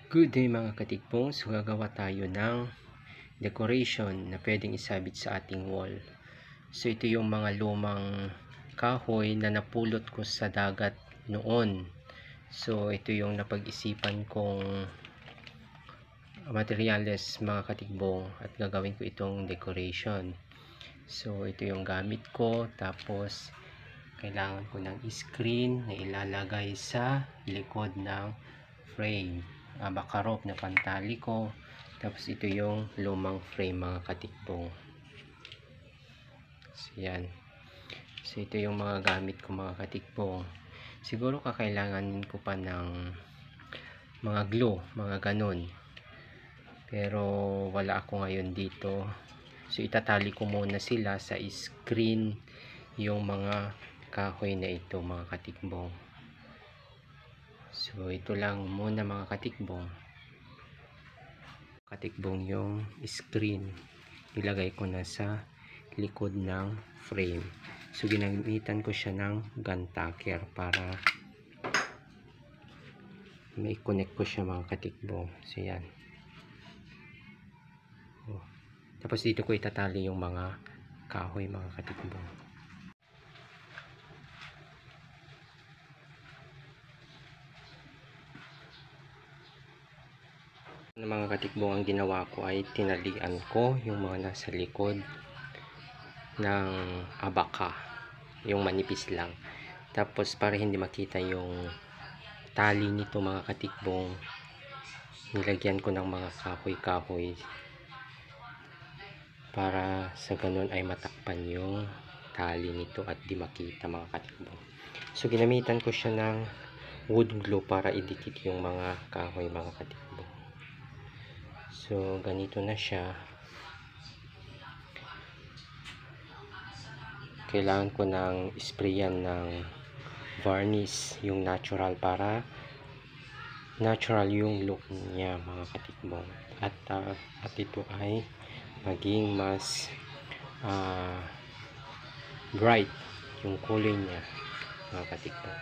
Good day mga katikpong, so gagawa tayo ng decoration na pwedeng isabit sa ating wall. So ito yung mga lumang kahoy na napulot ko sa dagat noon. So ito yung napag-isipan kong materyales mga katikbong at gagawin ko itong decoration. So ito yung gamit ko, tapos kailangan ko ng screen na ilalagay sa likod ng frame. Bakarop na pantali ko, tapos ito yung lumang frame mga katikbong. So yan, so ito yung mga gamit ko mga katikbong. Siguro kakailanganin ko pa ng mga glue, mga ganun, pero wala ako ngayon dito. So itatali ko muna sila sa screen yung mga kahoy na ito mga katikbong. So ito lang muna mga katikbong yung screen ilagay ko na sa likod ng frame. So ginamitan ko siya ng gun tacker para may connect ko siya mga katikbong. So yan, tapos dito ko itatali yung mga kahoy mga katikbong. Mga katikbong, ang ginawa ko ay tinalian ko yung mga nasa likod ng abaka, yung manipis lang. Tapos para hindi makita yung tali nito mga katikbong, nilagyan ko ng mga kahoy-kahoy para sa ganun ay matakpan yung tali nito at di makita mga katikbong. So ginamitan ko siya ng wood glue para idikit yung mga kahoy mga katikbong. So ganito na siya. Kailangan ko ng sprayan ng varnish, yung natural, para natural yung look niya mga katikbong. At ito ay maging mas bright yung kulay niya mga katikbong.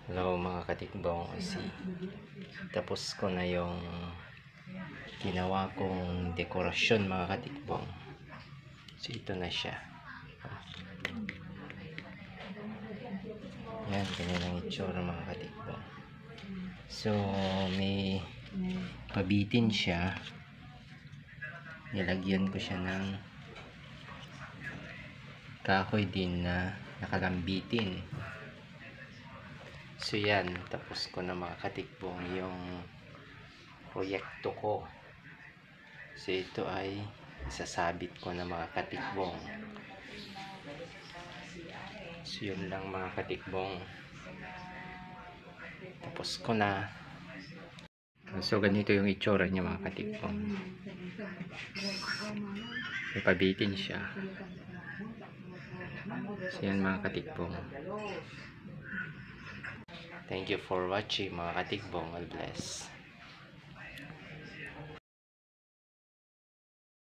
Hello mga katikbong, tapos ko na yung ginawa kong dekorasyon mga katikbong. So ito na siya. Yan, ganyan ang itsura mga katikbong. So may pabitin siya, nilagyan ko siya ng kahoy din na nakalambitin. So yan, tapos ko na mga katikbong yung proyekto ko. So ito ay isasabit ko na mga katikbong. So yun lang mga katikbong, tapos ko na. So ganito yung itsura niya mga katikpong. May pabitin siya. So yan mga katikpong. Thank you for watching mga katikpong. God bless.